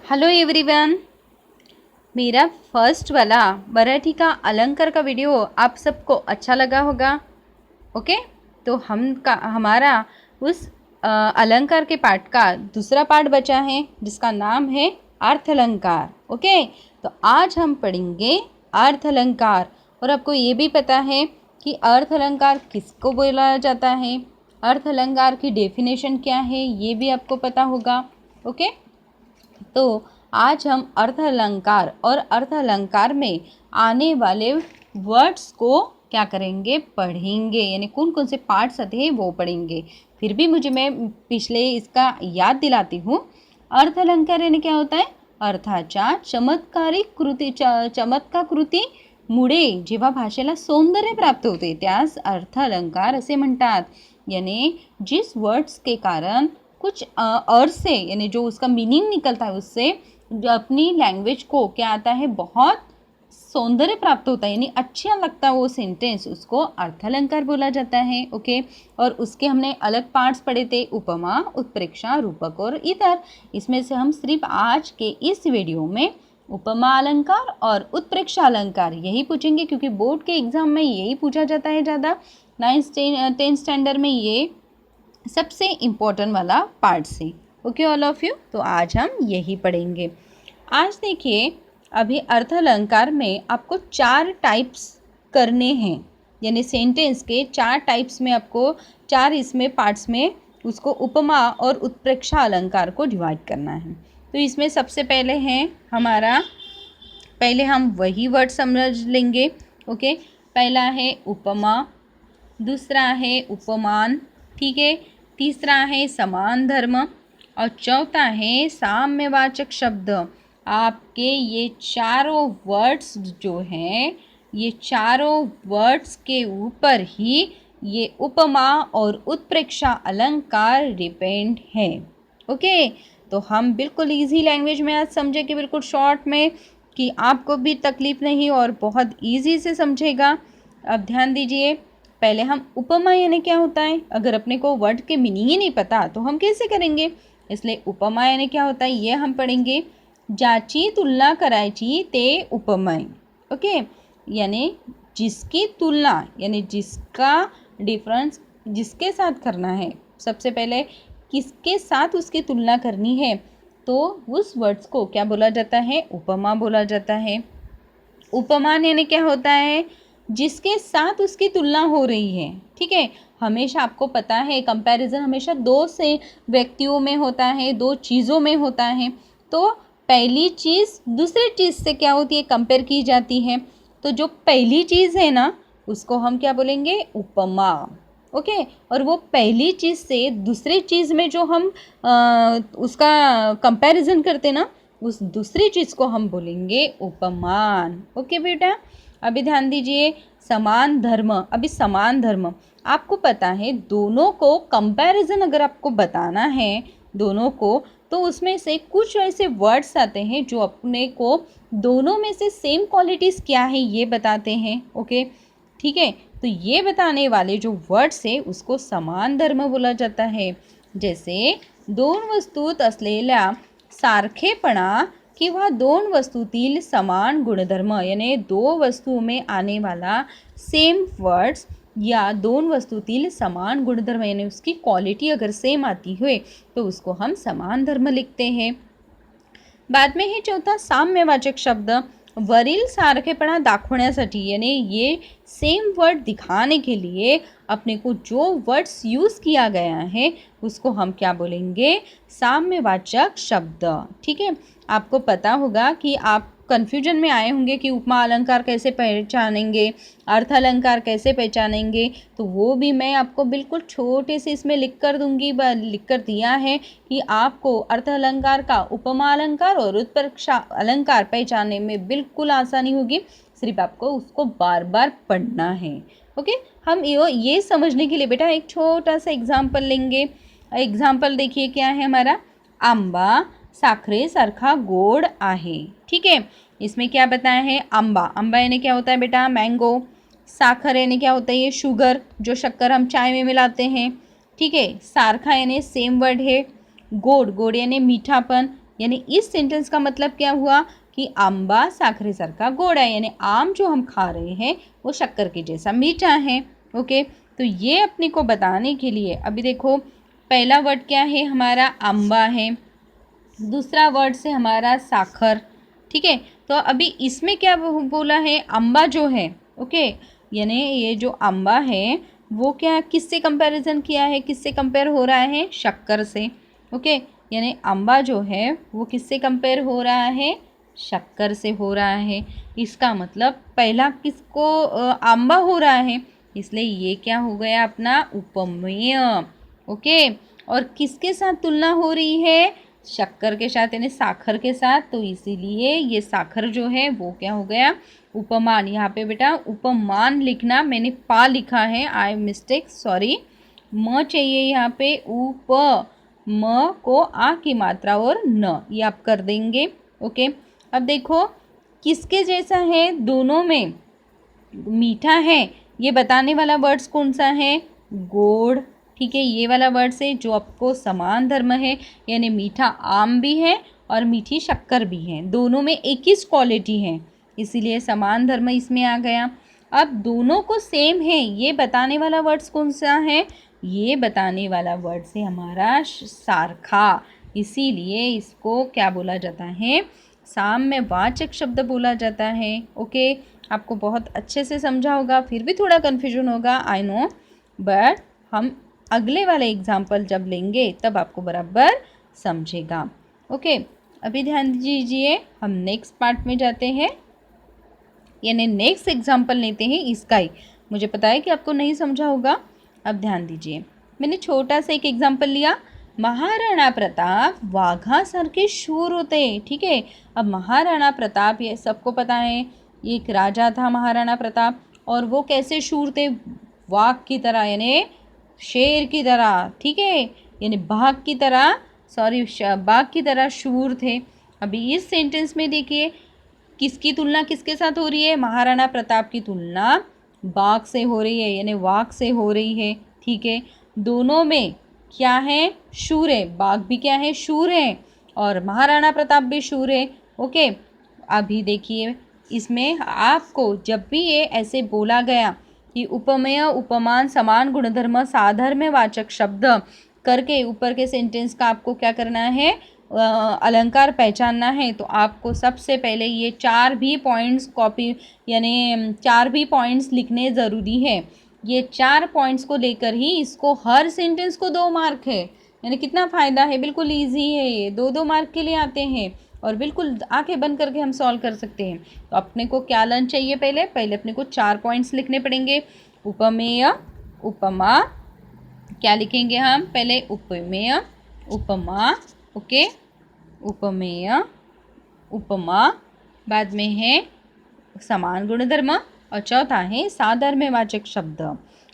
Hello everyone. मेरा first वाला मराठी का अलंकार का वीडियो आप सबको अच्छा लगा होगा। ओके, तो हमारा उस अलंकार के पार्ट का दूसरा पार्ट बचा है जिसका नाम है अर्थ अलंकार। ओके, तो आज हम पढ़ेंगे अर्थ अलंकार। और आपको ये भी पता है कि अर्थ अलंकार किसको बोला जाता है, अर्थ अलंकार की डेफिनेशन क्या है, ये भी आपको पता होगा। ओके, तो आज हम अर्थ अलंकार और अर्थ अलंकार में आने वाले वर्ड्स को क्या करेंगे, पढ़ेंगे, यानी कौन कौन से पार्ट्स आते हैं वो पढ़ेंगे। फिर भी मैं पिछले इसका याद दिलाती हूँ। अर्थ अलंकार यानी क्या होता है, अर्थाच्या चमत्कारिक कृती चमत्कार कृती मुळे जेव्हा भाषेला सौंदर्य प्राप्त होते त्यास अर्थ अलंकार असे म्हणतात। यानी जिस वर्ड्स के कारण कुछ अर्थ से, यानी जो उसका मीनिंग निकलता है उससे जो अपनी लैंग्वेज को क्या आता है, बहुत सौंदर्य प्राप्त होता है, यानी अच्छा लगता है वो सेंटेंस, उसको अर्थ अलंकार बोला जाता है। ओके, और उसके हमने अलग पार्ट्स पढ़े थे, उपमा, उत्प्रेक्षा, रूपक और इतर। इसमें से हम सिर्फ आज के इस वीडियो में उपमा अलंकार और उत्प्रेक्षा अलंकार यही पूछेंगे, क्योंकि बोर्ड के एग्जाम में यही पूछा जाता है ज़्यादा। 9th-10th स्टैंडर्ड में ये सबसे इम्पोर्टेंट वाला पार्ट से। ओके ऑल ऑफ यू, तो आज हम यही पढ़ेंगे। आज देखिए, अभी अर्थ अलंकार में आपको 4 टाइप्स करने हैं, यानी सेंटेंस के 4 टाइप्स में आपको 4 इसमें पार्ट्स में उसको उपमा और उत्प्रेक्षा अलंकार को डिवाइड करना है। तो इसमें सबसे पहले है हमारा, पहले हम वही वर्ड समझ लेंगे। ओके, पहला है उपमा, दूसरा है उपमान, ठीक है, तीसरा है समान धर्म और चौथा है साम्यवाचक शब्द। आपके ये चारों वर्ड्स जो हैं, ये चारों वर्ड्स के ऊपर ही ये उपमा और उत्प्रेक्षा अलंकार डिपेंड है। ओके, तो हम बिल्कुल इजी लैंग्वेज में आज समझे कि बिल्कुल शॉर्ट में, कि आपको भी तकलीफ नहीं और बहुत इजी से समझेगा। अब ध्यान दीजिए, पहले हम उपमा यानी क्या होता है, अगर अपने को वर्ड के मीनिंग ही नहीं पता तो हम कैसे करेंगे, इसलिए उपमा यानी क्या होता है ये हम पढ़ेंगे। ज्याची तुलना करायची ते उपमाय। ओके, यानी जिसकी तुलना, यानी जिसका डिफरेंस जिसके साथ करना है, सबसे पहले किसके साथ उसकी तुलना करनी है, तो उस वर्ड्स को क्या बोला जाता है, उपमा बोला जाता है। उपमान यानी क्या होता है, जिसके साथ उसकी तुलना हो रही है। ठीक है, हमेशा आपको पता है कंपैरिजन हमेशा 2 से व्यक्तियों में होता है, 2 चीज़ों में होता है। तो पहली चीज़ दूसरी चीज़ से क्या होती है, कंपेयर की जाती है। तो जो पहली चीज़ है ना, उसको हम क्या बोलेंगे, उपमा। ओके, और वो पहली चीज़ से दूसरी चीज़ में जो हम उसका कंपैरिजन करते ना, उस दूसरी चीज़ को हम बोलेंगे उपमान। ओके बेटा, अभी ध्यान दीजिए, समान धर्म। अभी समान धर्म आपको पता है, दोनों को कंपैरिजन अगर आपको बताना है दोनों को, तो उसमें से कुछ ऐसे वर्ड्स आते हैं जो अपने को दोनों में से सेम क्वालिटीज़ क्या है ये बताते हैं। ओके, ठीक है, तो ये बताने वाले जो वर्ड्स है उसको समान धर्म बोला जाता है। जैसे दोन वस्तूत असलेल्या सारखेपणा किंवा 2 वस्तूतील समान गुणधर्म, यानी 2 वस्तुओं में आने वाला सेम वर्ड्स या 2 वस्तूतील समान गुणधर्म, यानी उसकी क्वालिटी अगर सेम आती हुए तो उसको हम समान धर्म लिखते हैं। बाद में है चौथा साम्यवाचक शब्द, वरील सारखेपणा दाखवण्यासाठी, यानी ये सेम वर्ड दिखाने के लिए अपने को जो वर्ड्स यूज़ किया गया है उसको हम क्या बोलेंगे, साम्यवाचक शब्द। ठीक है, आपको पता होगा कि आप कन्फ्यूजन में आए होंगे कि उपमा अलंकार कैसे पहचानेंगे, अर्थ अलंकार कैसे पहचानेंगे, तो वो भी मैं आपको बिल्कुल छोटे से इसमें लिख कर दूंगी, लिख कर दिया है कि आपको अर्थ अलंकार का उपमा अलंकार और उत्प्रेक्षा अलंकार पहचानने में बिल्कुल आसानी होगी, सिर्फ आपको उसको बार बार पढ़ना है। ओके, हम ये समझने के लिए बेटा एक छोटा सा एग्जाम्पल लेंगे। एग्जाम्पल देखिए क्या है हमारा, आंबा साखरेसारखा गोड आहे। ठीक है, इसमें क्या बताया है, आंबा, आंबा यानी क्या होता है बेटा, मैंगो। साखर यानी क्या होता है, ये शुगर, जो शक्कर हम चाय में मिलाते हैं। ठीक है, सारखा यानी सेम वर्ड है। गोड, गोड यानी मीठापन। यानी इस सेंटेंस का मतलब क्या हुआ कि आंबा साखरेसारखा गोड आहे, यानी आम जो हम खा रहे हैं वो शक्कर के जैसा मीठा है। ओके, तो ये अपने को बताने के लिए अभी देखो पहला वर्ड क्या है हमारा आंबा है, दूसरा वर्ड से हमारा साखर। ठीक है, तो अभी इसमें क्या बोला है, आंबा जो है, ओके, यानी ये जो आंबा है वो क्या किससे कंपैरिजन किया है, किससे कंपेयर हो रहा है, शक्कर से। ओके, यानी आंबा जो है वो किससे कंपेयर हो रहा है, शक्कर से हो रहा है। इसका मतलब पहला किसको आंबा हो रहा है, इसलिए ये क्या हो गया अपना उपमेय। ओके, और किसके साथ तुलना हो रही है, शक्कर के साथ यानी साखर के साथ, तो इसीलिए ये साखर जो है वो क्या हो गया उपमान। यहाँ पे बेटा उपमान लिखना, मैंने पा लिखा है, आई मिस्टेक, सॉरी, म चाहिए यहाँ पे, उप म को आ की मात्रा और न, ये आप कर देंगे। ओके, अब देखो किसके जैसा है, दोनों में मीठा है, ये बताने वाला वर्ड्स कौन सा है, गोड़। ठीक है, ये वाला वर्ड से जो आपको समान धर्म है, यानी मीठा आम भी है और मीठी शक्कर भी है, दोनों में एक ही क्वालिटी है, इसीलिए समान धर्म इसमें आ गया। अब दोनों को सेम है ये बताने वाला वर्ड्स कौन सा है, ये बताने वाला वर्ड से हमारा सारखा, इसीलिए इसको क्या बोला जाता है, साम्यवाचक शब्द बोला जाता है। ओके, आपको बहुत अच्छे से समझा होगा, फिर भी थोड़ा कन्फ्यूजन होगा, आई नो, बट हम अगले वाले एग्जाम्पल जब लेंगे तब आपको बराबर समझेगा। ओके, अभी ध्यान दीजिए, हम नेक्स्ट पार्ट में जाते हैं, यानी नेक्स्ट एग्जाम्पल लेते हैं इसका ही। मुझे पता है कि आपको नहीं समझा होगा, अब ध्यान दीजिए, मैंने छोटा सा एक एग्जाम्पल लिया, महाराणा प्रताप वाघासारखे शूर होते। ठीक है, अब महाराणा प्रताप ये सबको पता है, ये एक राजा था महाराणा प्रताप, और वो कैसे शूर थे, वाघ की तरह यानी शेर की तरह। ठीक है, यानी बाघ की तरह, सॉरी बाघ की तरह शूर थे। अभी इस सेंटेंस में देखिए किसकी तुलना किसके साथ हो रही है, महाराणा प्रताप की तुलना बाघ से हो रही है, यानी वाघ से हो रही है। ठीक है, दोनों में क्या है, शूर है, बाघ भी क्या है, शूर है, और महाराणा प्रताप भी शूर है। ओके, अभी देखिए इसमें आपको जब भी ये ऐसे बोला गया कि उपमेय उपमान समान गुणधर्म साधर्म्यवाचक शब्द करके ऊपर के सेंटेंस का आपको क्या करना है, अलंकार पहचानना है, तो आपको सबसे पहले ये 4 भी पॉइंट्स कॉपी यानी 4 भी पॉइंट्स लिखने ज़रूरी है। ये 4 पॉइंट्स को लेकर ही इसको हर सेंटेंस को 2 मार्क है, यानी कितना फ़ायदा है, बिल्कुल ईजी है, ये 2-2 मार्क के लिए आते हैं और बिल्कुल आंखें बंद करके हम सॉल्व कर सकते हैं। तो अपने को क्या लर्न चाहिए, पहले अपने को 4 पॉइंट्स लिखने पड़ेंगे। उपमेय उपमा, क्या लिखेंगे हम, पहले उपमेय उपमा, ओके, उपमेय उपमा, बाद में है समान गुणधर्म, और चौथा है साधर्म्यवाचक शब्द।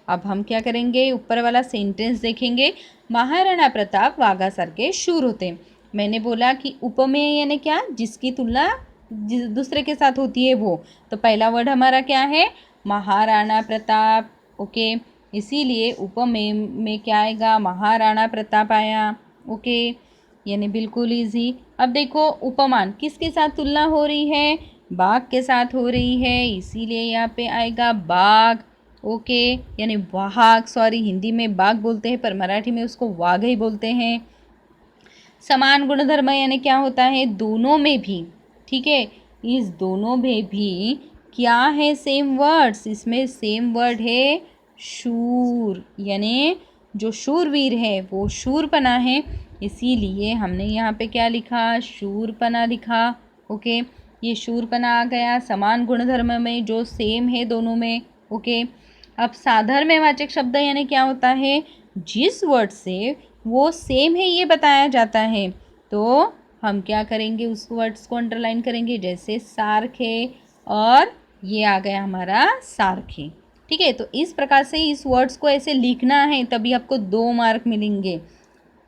अब हम क्या करेंगे, ऊपर वाला सेंटेंस देखेंगे, महाराणा प्रताप वाघासारखे शूर होते। मैंने बोला कि उपमेय यानी क्या, जिसकी तुलना दूसरे के साथ होती है वो, तो पहला वर्ड हमारा क्या है, महाराणा प्रताप। ओके, इसीलिए उपमेय में क्या आएगा, महाराणा प्रताप आया। ओके, यानी बिल्कुल ईजी। अब देखो उपमान किसके साथ तुलना हो रही है, बाघ के साथ हो रही है, इसीलिए यहाँ पे आएगा बाघ। ओके, यानी वाघ, सॉरी हिंदी में बाघ बोलते हैं पर मराठी में उसको वाघ ही बोलते हैं। समान गुणधर्म यानी क्या होता है, दोनों में भी। ठीक है, इस दोनों में भी क्या है, सेम वर्ड्स, इसमें सेम वर्ड है शूर, यानी जो शूरवीर है वो शूरपना है, इसीलिए हमने यहाँ पे क्या लिखा, शूरपना लिखा। ओके, ये शूरपना आ गया समान गुणधर्म में जो सेम है दोनों में। ओके, अब साधर्म्यवाचक शब्द यानी क्या होता है, जिस वर्ड से वो सेम है ये बताया जाता है, तो हम क्या करेंगे, उस वर्ड्स को अंडरलाइन करेंगे, जैसे सारखे, और ये आ गया हमारा सारखे। ठीक है, तो इस प्रकार से इस वर्ड्स को ऐसे लिखना है, तभी आपको 2 मार्क मिलेंगे,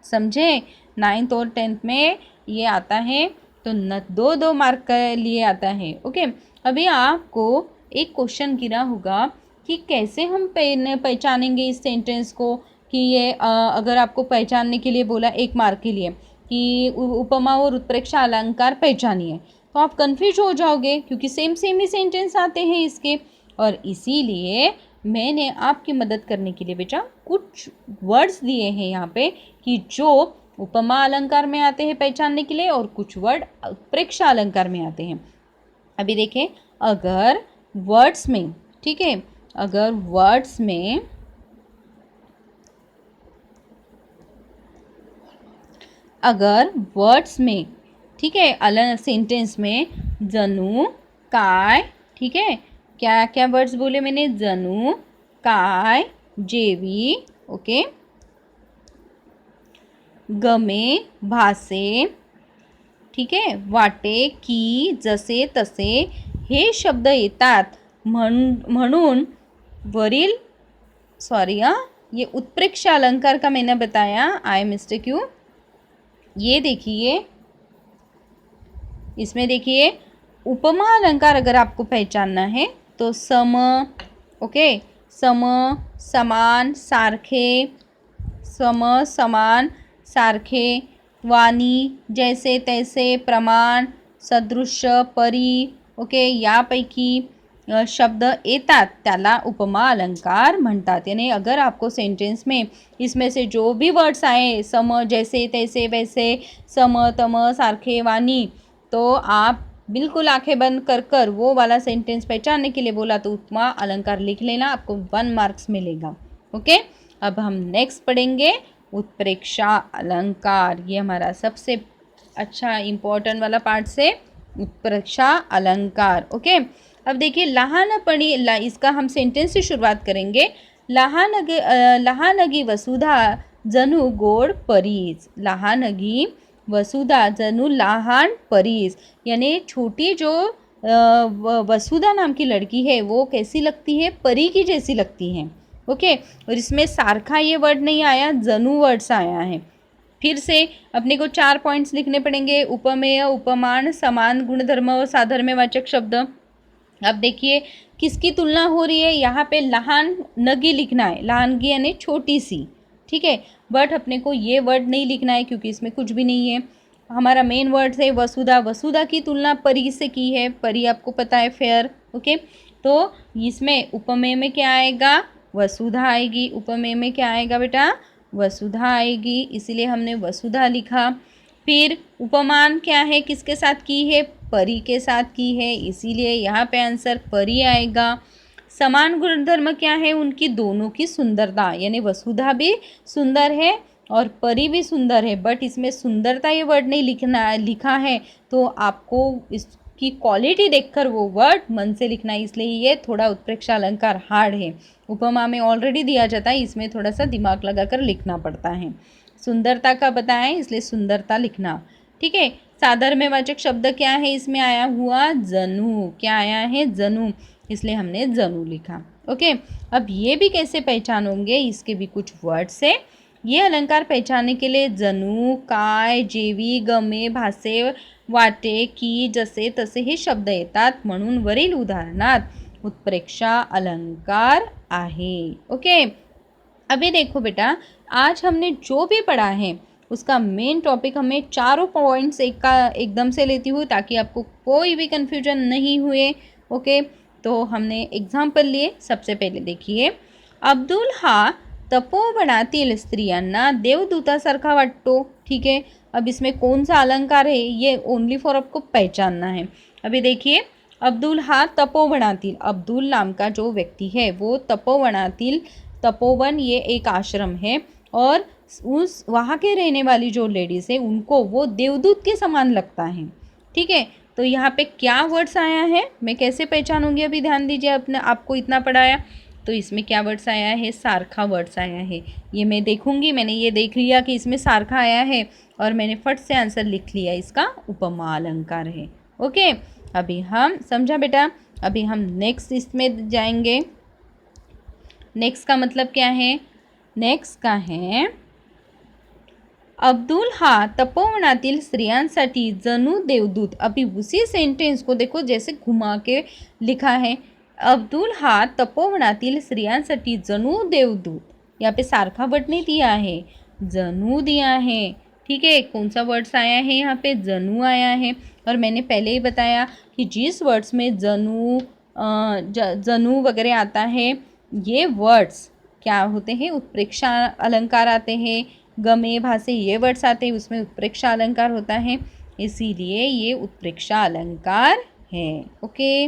समझे। 9th और 10th में ये आता है, तो 2-2 मार्क के लिए आता है। ओके, अभी आपको एक क्वेश्चन गिरा होगा कि कैसे हम पहचानेंगे इस सेंटेंस को, कि ये अगर आपको पहचानने के लिए बोला 1 मार्क के लिए, कि उपमा और उत्प्रेक्षा अलंकार पहचानिए, तो आप कंफ्यूज हो जाओगे क्योंकि सेम सेम ही सेंटेंस आते हैं इसके। और इसीलिए मैंने आपकी मदद करने के लिए बेटा कुछ वर्ड्स दिए हैं यहाँ पे कि जो उपमा अलंकार में आते हैं पहचानने के लिए, और कुछ वर्ड उत्प्रेक्षा अलंकार में आते हैं। अभी देखें, अगर वर्ड्स में, ठीक है, अगर वर्ड्स में ठीक है, अलग सेंटेंस में जनु, काय, ठीक है, क्या क्या वर्ड्स बोले मैंने, जनु, काय, जेवी, ओके, गमे, भासे, ठीक आहे, वाटे, की, जसे तसे हे शब्द येतात म्हणून वरील, सॉरी ये उत्प्रेक्षा अलंकार का मैंने बताया, आई मिस्टेक यू। ये देखिए, इसमें देखिए उपमा अलंकार अगर आपको पहचानना है तो सम, ओके, सम, समान, सारखे, सम, समान, सारखे, वाणी, जैसे तैसे, प्रमाण, सदृश, परी, ओके, यापैकी शब्द येतात त्याला उपमा अलंकार म्हणतात। यानी अगर आपको सेंटेंस में इसमें से जो भी वर्ड्स आए, सम, जैसे तैसे वैसे, सम, तम, सारखे, वाणी, तो आप बिल्कुल आंखें बंद कर कर वो वाला सेंटेंस पहचानने के लिए बोला तो उपमा अलंकार लिख लेना, आपको 1 मार्क्स मिलेगा। ओके, अब हम नेक्स्ट पढ़ेंगे उत्प्रेक्षा अलंकार। ये हमारा सबसे अच्छा इम्पोर्टेंट वाला पार्ट से उत्प्रेक्षा अलंकार। ओके, अब देखिए लहानपणी, इसका हम सेंटेंस से शुरुआत करेंगे। लहानगी वसुधा जणू गोड परीच, लहानगी वसुधा जणू लहान परीस, यानी छोटी जो वसुधा नाम की लड़की है वो कैसी लगती है, परी की जैसी लगती है। ओके, और इसमें सारखा ये वर्ड नहीं आया, जनु वर्ड्स आया है। फिर से अपने को 4 पॉइंट्स लिखने पड़ेंगे, उपमेय, उपमान, समान, गुणधर्म और साधर्म्यवाचक शब्द। अब देखिए किसकी तुलना हो रही है, यहाँ पे लहान नगी लिखना है, लहानगी यानी छोटी सी, ठीक है, बट अपने को ये वर्ड नहीं लिखना है क्योंकि इसमें कुछ भी नहीं है। हमारा मेन वर्ड है वसुधा, वसुधा की तुलना परी से की है, परी आपको पता है फेयर। ओके, तो इसमें उपमेय में क्या आएगा, वसुधा आएगी। उपमेय में क्या आएगा बेटा, वसुधा आएगी, इसीलिए हमने वसुधा लिखा। फिर उपमान क्या है, किसके साथ की है, परी के साथ की है, इसीलिए यहाँ पे आंसर परी आएगा। समान गुणधर्म क्या है, उनकी दोनों की सुंदरता, यानी वसुधा भी सुंदर है और परी भी सुंदर है, बट इसमें सुंदरता ये वर्ड नहीं लिखा है, तो आपको इसकी क्वालिटी देखकर वो वर्ड मन से लिखना है, इसलिए ये थोड़ा उत्प्रेक्षा अलंकार हार्ड है। उपमा में ऑलरेडी दिया जाता है, इसमें थोड़ा सा दिमाग लगाकर लिखना पड़ता है। सुंदरता का बताएं, इसलिए सुंदरता लिखना, ठीक है। साधर्म्यवाचक शब्द क्या है, इसमें आया हुआ जनु, क्या आया है, जनु, इसलिए हमने जनु लिखा। ओके, अब ये भी कैसे पहचानोगे, इसके भी कुछ वर्ड्स है। ये अलंकार पहचानने के लिए जनु, काय, जेवी, गमे, भासे, वाटे, की, जसे तसे हे शब्द येतात म्हणून वरील उदाहरणात उत्प्रेक्षा अलंकार आहे। ओके, अभी देखो बेटा, आज हमने जो भी पढ़ा है उसका मेन टॉपिक हमें चारों पॉइंट्स एकदम से लेती हूँ ताकि आपको कोई भी कन्फ्यूजन नहीं हुए। ओके, तो हमने एग्जाम्पल लिए। सबसे पहले देखिए, अब्दुल हा तपोवनातील स्त्रियांना देवदूतासारखा वाटतो, ठीक है। अब इसमें कौन सा अलंकार है ये ओनली फॉर आपको पहचानना है। अभी देखिए, अब्दुल हा तपोवनातील, अब्दुल नाम का जो व्यक्ति है वो तपोवनातील, तपोवन ये एक आश्रम है, और उस वहाँ के रहने वाली जो लेडीज़ है उनको वो देवदूत के समान लगता है, ठीक है। तो यहाँ पे क्या वर्ड्स आया है, मैं कैसे पहचानूंगी, अभी ध्यान दीजिए, अपने आपको इतना पढ़ाया तो इसमें क्या वर्ड्स आया है, सारखा वर्ड्स आया है। ये मैं देखूंगी, मैंने ये देख लिया कि इसमें सारखा आया है और मैंने फट से आंसर लिख लिया, इसका उपमा अलंकार है। ओके, अभी हम समझा बेटा, अभी हम नेक्स्ट इसमें जाएंगे। नेक्स्ट का मतलब क्या है, नेक्स्ट का है अब्दुल हा तपोवनातील स्त्रियांसाठी जणू देवदूत। अभी उसी सेंटेंस को देखो जैसे घुमा के लिखा है, अब्दुल हा तपोवनातील स्त्रियांसाठी जणू देवदूत, यहाँ पे सारखा वर्ड नहीं दिया है, जणू दिया है, ठीक है, कौन सा वर्ड्स आया है यहाँ पे, जनु आया है। और मैंने पहले ही बताया कि जिस वर्ड्स में जनु जनु वगैरह आता है, ये वर्ड्स क्या होते हैं, उत्प्रेक्षा अलंकार आते हैं। गमे भासे ये वर्ड्स आते हैं, उसमें उत्प्रेक्षा अलंकार होता है, इसीलिए ये उत्प्रेक्षा अलंकार है। ओके,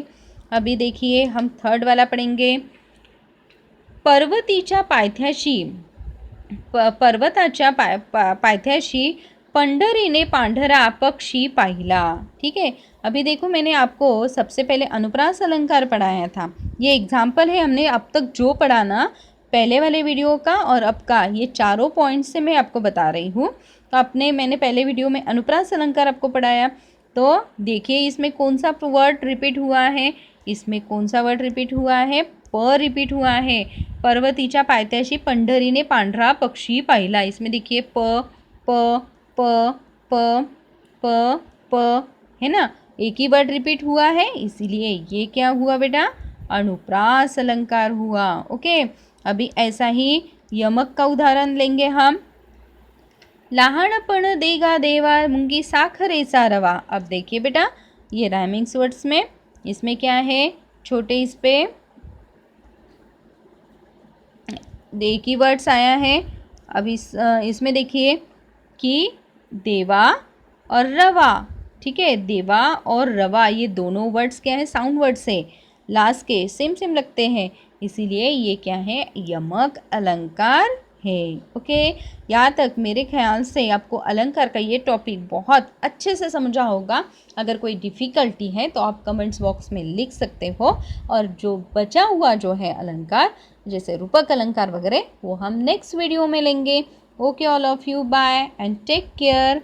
अभी देखिए हम थर्ड वाला पढ़ेंगे। पर्वतीच्या पायथ्याशी पर्वताच्या पायथ्याशी पंढरीने पांढरा पक्षी पाहिला। ठीक है, अभी देखो मैंने आपको सबसे पहले अनुप्रास अलंकार पढ़ाया था, ये एग्जाम्पल है हमने अब तक जो पढ़ा ना पहले वाले वीडियो का और अब का, ये चारों पॉइंट से मैं आपको बता रही हूँ। तो मैंने पहले वीडियो में अनुप्रास अलंकार आपको पढ़ाया, तो देखिए इसमें कौन सा वर्ड रिपीट हुआ है, इसमें कौन सा वर्ड रिपीट हुआ है, प रिपीट हुआ है। पर्वतीच्या पायथ्याशी पंढरीने पांढरा पक्षी पाहिला, इसमें देखिए प प प प प प है ना, एक ही वर्ड रिपीट हुआ है, इसीलिए ये क्या हुआ बेटा, अनुप्रास अलंकार हुआ। ओके, अभी ऐसा ही यमक का उदाहरण लेंगे हम। लहानपण देगा देवा मुंगी साखरेचा रवा। अब देखिए बेटा ये राइमिंग्स वर्ड्स में, इसमें क्या है, छोटे इस पे एक ही वर्ड्स आया है। अब इसमें देखिए कि देवा और रवा, ठीक है, देवा और रवा ये दोनों वर्ड्स क्या है, साउंड वर्ड्स है, लास्ट के सेम सेम लगते हैं, इसीलिए ये क्या है, यमक अलंकार है। ओके, यहाँ तक मेरे ख्याल से आपको अलंकार का ये टॉपिक बहुत अच्छे से समझा होगा। अगर कोई डिफ़िकल्टी है तो आप कमेंट्स बॉक्स में लिख सकते हो, और जो बचा हुआ जो है अलंकार जैसे रूपक अलंकार वगैरह वो हम नेक्स्ट वीडियो में लेंगे। Okay all of you, bye and take care.